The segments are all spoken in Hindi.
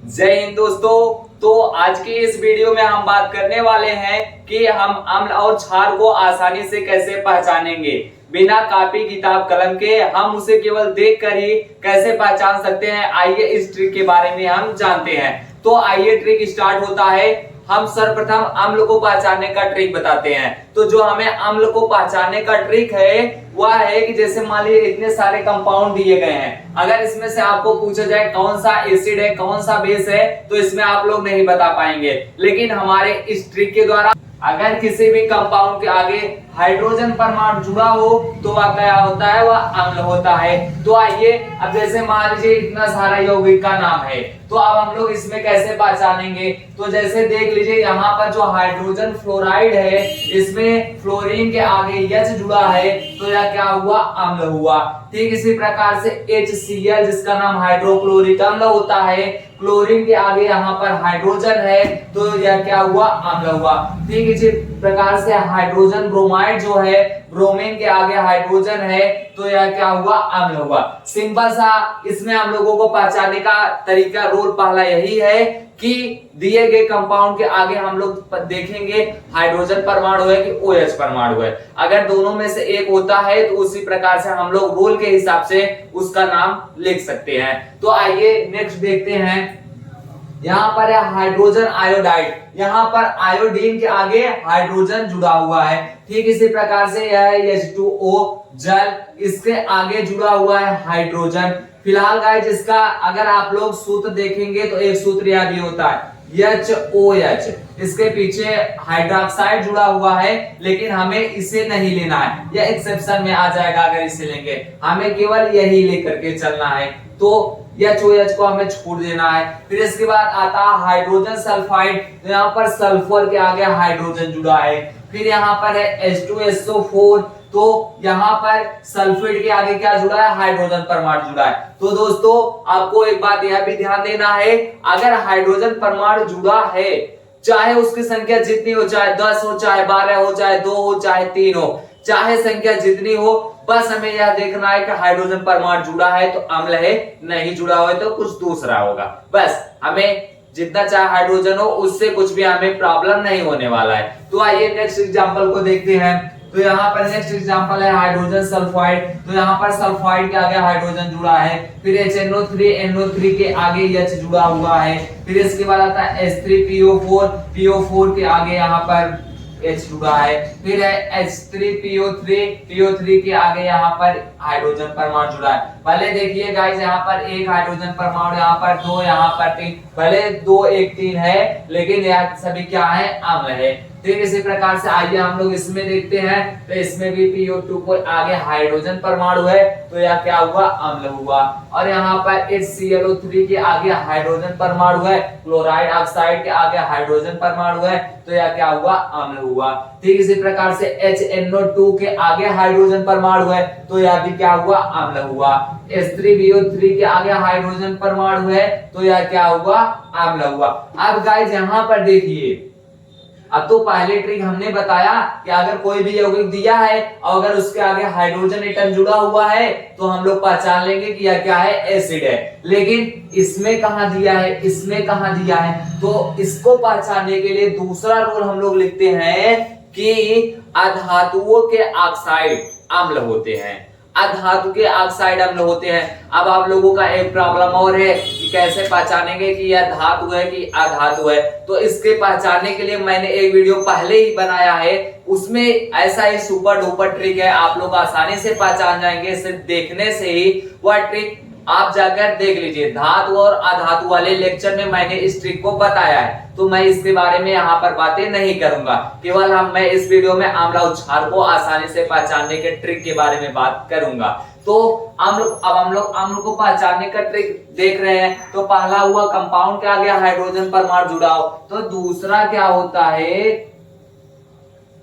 जय हिंद दोस्तों। तो आज की इस वीडियो में हम बात करने वाले हैं कि हम अम्ल और क्षार को आसानी से कैसे पहचानेंगे। बिना कॉपी किताब कलम के हम उसे केवल देखकर ही कैसे पहचान सकते हैं। आइए इस ट्रिक के बारे में हम जानते हैं। तो आइए ट्रिक स्टार्ट होता है। हम सर्वप्रथम अम्ल को पहचानने का ट्रिक बताते हैं। तो जो हमें अम्ल को पहचानने का ट्रिक है वह है कि जैसे मान लीजिए इतने सारे कंपाउंड दिए गए हैं, अगर इसमें से आपको पूछा जाए कौन सा एसिड है कौन सा बेस है तो इसमें आप लोग नहीं बता पाएंगे। लेकिन हमारे इस ट्रिक के द्वारा अगर किसी भी कंपाउंड के आगे हाइड्रोजन परमाणु जुड़ा हो तो वह क्या होता है, वह अम्ल होता है। तो आइए अब जैसे मान लीजिए इतना सारा यौगिक का नाम है, तो अब हम लोग इसमें कैसे पहचानेंगे। तो जैसे देख लीजिए यहाँ पर जो हाइड्रोजन फ्लोराइड है इसमें फ्लोरीन के आगे H जुड़ा है तो यह क्या हुआ, अम्ल हुआ। ठीक इसी प्रकार से HCl जिसका नाम हाइड्रोक्लोरिक अम्ल होता है, क्लोरीन के आगे यहाँ पर हाइड्रोजन है तो यह क्या हुआ, अम्ल हुआ। ठीक इसी प्रकार से हाइड्रोजन ब्रोमाइड जो है, ब्रोमीन के आगे हाइड्रोजन है तो यह क्या हुआ, अम्ल हुआ। सिंपल सा इसमें हम लोगों को पहचानने का तरीका रोल पहला यही है कि दिए गए कंपाउंड के आगे हम लोग देखेंगे हाइड्रोजन परमाणु है कि OH परमाणु है। अगर दोनों में से एक होता है तो उसी प्रकार से हम लोग रोल के हिसाब से उसका नाम लिख सकते हैं। तो आइए नेक्स्ट देखते हैं। यहाँ पर है हाइड्रोजन आयोडाइड, यहाँ पर आयोडीन के आगे हाइड्रोजन जुड़ा हुआ है। ठीक इसी प्रकार से यह है H2O जल, इसके आगे जुड़ा हुआ है हाइड्रोजन। फिलहाल गाइस इसका अगर आप लोग सूत्र देखेंगे तो एक सूत्र यह भी होता है HOH, इसके पीछे हाइड्रोक्साइड जुड़ा हुआ है, लेकिन हमें इसे नहीं लेना है, यह एक्सेप्शन में आ जाएगा। अगर इसे लेंगे हमें केवल यही लेकर के चलना है, तो HOH को हमें छोड़ देना है। फिर इसके बाद आता है हाइड्रोजन सल्फाइड, तो यहाँ पर सल्फर के आगे हाइड्रोजन जुड़ा है। फिर यहाँ पर है H2SO4, तो यहाँ पर सल्फेट के आगे क्या जुड़ा है, हाइड्रोजन परमाणु जुड़ा है। तो दोस्तों आपको एक बात यह भी ध्यान देना है, अगर हाइड्रोजन परमाणु जुड़ा है चाहे उसकी संख्या जितनी हो, चाहे 10 हो, चाहे 12 हो, चाहे 2 हो, चाहे 3 हो, चाहे संख्या जितनी हो, बस हमें यह देखना है कि हाइड्रोजन परमाणु जुड़ा है तो अम्ल है, नहीं जुड़ा हो तो कुछ दूसरा होगा। बस हमें जितना चाहे हाइड्रोजन हो उससे कुछ भी हमें प्रॉब्लम नहीं होने वाला है। तो आइए नेक्स्ट एग्जांपल को देखते हैं। तो यहाँ पर नेक्स्ट एग्जांपल है हाइड्रोजन सल्फाइड, तो यहाँ पर सल्फाइड के आगे हाइड्रोजन जुड़ा है। फिर HNO3 के आगे H जुड़ा हुआ है। फिर इसके बाद आता है H3PO4 के आगे यहाँ पर H जुड़ा है। फिर है H3PO3 के आगे यहाँ पर हाइड्रोजन परमाणु जुड़ा है। भले देखिए गाइस यहाँ पर एक हाइड्रोजन परमाणु, यहाँ पर 2, यहाँ पर 3, भले 2 1 3 है लेकिन यह सभी क्या है, अम्ल है। ठीक इसी प्रकार से आइए हम लोग इसमें देखते हैं। तो इसमें भी PO2 को आगे हाइड्रोजन परमाणु है तो यह क्या हुआ, अम्ल हुआ। और यहाँ पर HClO3 के आगे हाइड्रोजन परमाणु है, क्लोराइड ऑक्साइड के आगे हाइड्रोजन परमाणु है तो यह क्या हुआ, अम्ल हुआ। ठीक इसी प्रकार से HNO2 के आगे हाइड्रोजन परमाणु है तो यह भी क्या हुआ, अम्ल हुआ। H3BO3 के आगे हाइड्रोजन परमाणु है तो यह क्या हुआ, अम्ल हुआ। अब गाइस यहाँ पर देखिए, अब तो पहले ट्रिक हमने बताया कि अगर कोई भी यौगिक दिया है और अगर उसके आगे हाइड्रोजन एटम जुड़ा हुआ है तो हम लोग पहचान लेंगे कि यह क्या है, एसिड है। लेकिन इसमें कहां दिया है, इसमें कहां दिया है, तो इसको पहचानने के लिए दूसरा रूल हम लोग लिखते हैं कि अधातुओं के ऑक्साइड अम्ल होते हैं, अधातु के ऑक्साइड अम्ल होते हैं। अब आप लोगों का एक प्रॉब्लम और है कि कैसे पहचानेंगे कि यह धातु है कि अधातु है। तो इसके पहचानने के लिए मैंने एक वीडियो पहले ही बनाया है, उसमें ऐसा ही सुपर डुपर ट्रिक है, आप लोग आसानी से पहचान जाएंगे सिर्फ देखने से ही। वह ट्रिक आप जाकर देख लीजिए, धातु और अधातु वाले लेक्चर में मैंने इस ट्रिक को बताया है, तो मैं इसके बारे में यहाँ पर बातें नहीं करूंगा। केवल मैं इस वीडियो में अम्ल और क्षार को आसानी से पहचानने के ट्रिक के बारे में बात करूंगा। तो अब हम लोग अम्ल को पहचानने का ट्रिक देख रहे हैं। तो पहला हुआ कंपाउंड के आगे हाइड्रोजन परमाणु जुड़ा हो, तो दूसरा क्या होता है,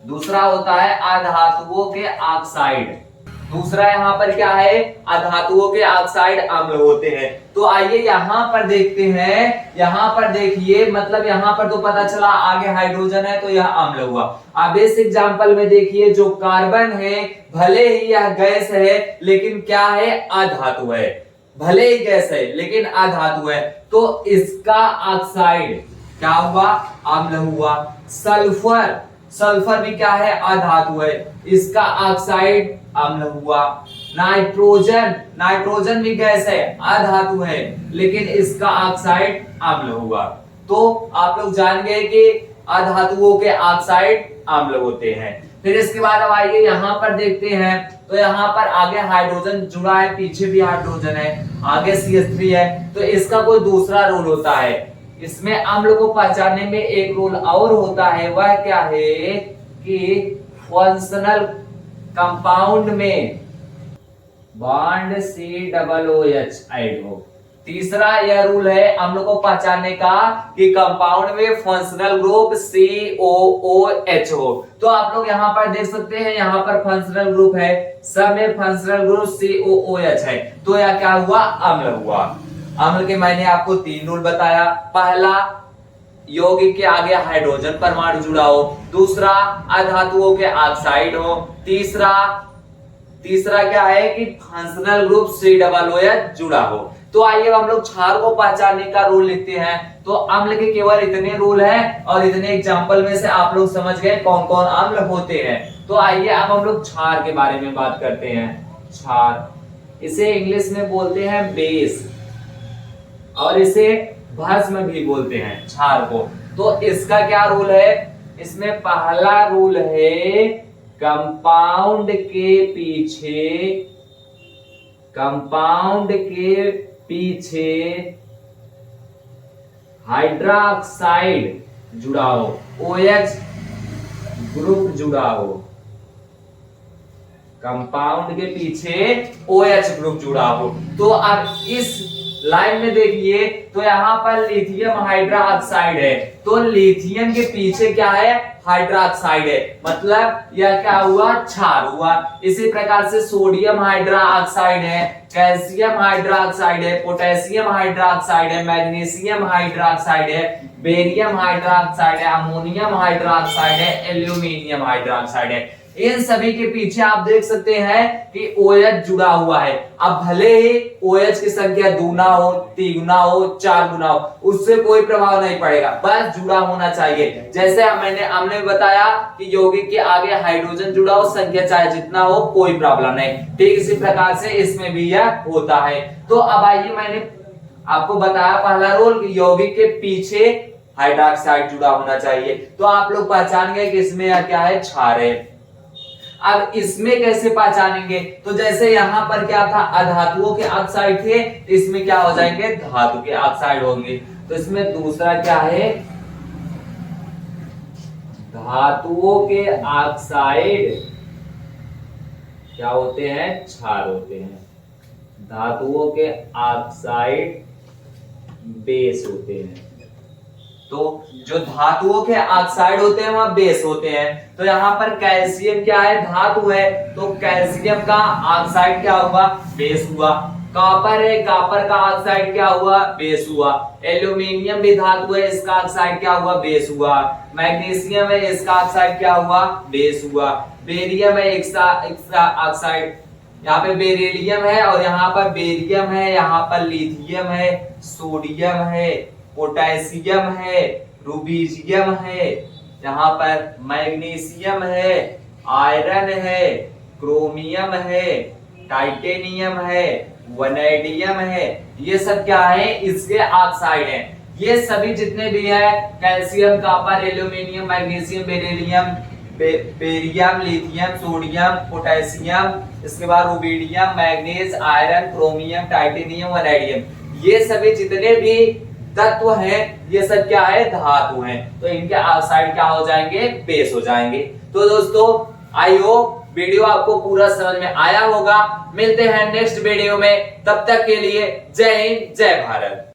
दूसरा होता है अधातुओं के ऑक्साइड। दूसरा यहाँ पर क्या है, अधातुओं के ऑक्साइड अम्ल होते हैं। तो आइए यहाँ पर देखते हैं, यहाँ पर देखिए, मतलब यहाँ पर तो पता चला आगे हाइड्रोजन है तो यह अम्ल हुआ। अब इस एग्जांपल में देखिए जो कार्बन है भले ही यह गैस है लेकिन क्या है, अधातु है। भले ही गैस है लेकिन अधातु है, तो इसका ऑक्साइड क्या हुआ, अम्ल हुआ। सल्फर, सल्फर भी क्या है, अधातु है, इसका ऑक्साइड अम्ल हुआ। नाइट्रोजन, नाइट्रोजन भी गैस है, अधातु है, लेकिन इसका ऑक्साइड अम्ल हुआ। तो आप लोग जान गए कि अधातुओं के ऑक्साइड अम्ल होते हैं। फिर इसके बाद अब आइए यहाँ पर देखते हैं, तो यहाँ पर आगे हाइड्रोजन जुड़ा है, पीछे भी हाइड्रोजन है, आगे CH3 है, तो इसका कोई दूसरा रोल होता है। इसमें अम्ल को पहचानने में एक रोल और होता है, वह क्या है कि फंक्शनल कंपाउंड में बॉन्ड COOH ऐड हो। तीसरा यह रूल है अम्ल को पहचानने का कि कंपाउंड में फंक्शनल ग्रुप COOH हो। तो आप लोग यहाँ पर देख सकते हैं, यहाँ पर फंक्शनल ग्रुप है, सब में फंक्शनल ग्रुप COOH है, तो यह क्या हुआ, अम्ल हुआ। अम्ल के मैंने आपको 3 रूल बताया। पहला, यौगिक के आगे हाइड्रोजन परमाणु जुड़ा हो। दूसरा, अधातुओं के ऑक्साइड हो। तीसरा क्या है कि फंक्शनल ग्रुप COOH जुड़ा हो। तो आइए हम लोग क्षार को पहचानने का रूल लिखते हैं। तो अम्ल के केवल इतने रूल हैं और इतने एग्जाम्पल में से आप लोग समझ गए कौन कौन अम्ल होते हैं। तो आइए अब हम लोग क्षार के बारे में बात करते हैं। क्षार, इसे इंग्लिश में बोलते हैं बेस, और इसे भस्म भी बोलते हैं क्षार को। तो इसका क्या रूल है, इसमें पहला रूल है कंपाउंड के पीछे हाइड्रोक्साइड जुड़ा हो, OH ग्रुप जुड़ा हो। कंपाउंड के पीछे OH ग्रुप जुड़ा हो। तो अब इस लाइन में देखिए, तो यहाँ पर लिथियम हाइड्रोक्साइड है, तो लिथियम के पीछे क्या है, हाइड्रोक्साइड है, मतलब यह क्या हुआ, क्षार हुआ। इसी प्रकार से सोडियम हाइड्रोक्साइड है, कैल्शियम हाइड्रोक्साइड है, पोटेशियम हाइड्रोक्साइड है, मैग्नीशियम हाइड्रोक्साइड है, बेरियम हाइड्रोक्साइड है, अमोनियम हाइड्रोक्साइड है, एल्यूमिनियम हाइड्रोक्साइड है। इन सभी के पीछे आप देख सकते हैं कि OH जुड़ा हुआ है। अब भले ही OH की संख्या 2 गुना हो, 3 गुना हो, 4 गुना हो, उससे कोई प्रभाव नहीं पड़ेगा, बस जुड़ा होना चाहिए। जैसे हमने बताया कि यौगिक के आगे हाइड्रोजन जुड़ा हो, संख्या चाहे जितना हो, कोई प्रॉब्लम नहीं। ठीक इसी प्रकार से इसमें भी यह होता है। तो अब आइए, मैंने आपको बताया पहला रोल कि यौगिक के पीछे हाइड्रोक्साइड जुड़ा होना चाहिए। तो आप लोग पहचान गए कि इसमें यह क्या है, क्षार है। अब इसमें कैसे पहचानेंगे, तो जैसे यहां पर क्या था, अधातुओं के ऑक्साइड थे, तो इसमें क्या हो जाएंगे, धातु के ऑक्साइड होंगे। तो इसमें दूसरा क्या है, धातुओं के ऑक्साइड क्या होते हैं, क्षार होते हैं। धातुओं के ऑक्साइड बेस होते हैं। तो जो धातुओं के ऑक्साइड होते हैं वह बेस होते हैं। तो यहाँ पर कैल्शियम क्या है, धातु है, तो कैल्शियम का ऑक्साइड क्या हुआ, बेस हुआ। कॉपर है, कॉपर का ऑक्साइड क्या हुआ, बेस हुआ। एल्यूमिनियम भी धातु है, इसका ऑक्साइड क्या हुआ, बेस हुआ। मैग्नीशियम है, इसका ऑक्साइड क्या हुआ, बेस हुआ। बेरियम है, इसका ऑक्साइड, यहाँ पे बेरिलियम है, और यहाँ पर बेरियम है, यहाँ पर लिथियम है, सोडियम है, पोटेशियम है, रूबिडियम है, यहाँ पर मैग्नीशियम है, आयरन है, क्रोमियम है, टाइटेनियम है, वनेडियम है, ये सब क्या है, इसके ऑक्साइड हैं। ये सभी जितने भी है, calcium, copper, aluminium, magnesium, beryllium, barium, lithium, sodium, potassium, इसके बाद rubidium, manganese, iron, chromium, titanium, vanadium, ये सभी जितने भी तत्व हैं, ये सब क्या है, धातु हैं। तो इनके ऑक्साइड क्या हो जाएंगे, बेस हो जाएंगे। तो दोस्तों, आई होप वीडियो आपको पूरा समझ में आया होगा। मिलते हैं नेक्स्ट वीडियो में, तब तक के लिए जय हिंद, जय भारत।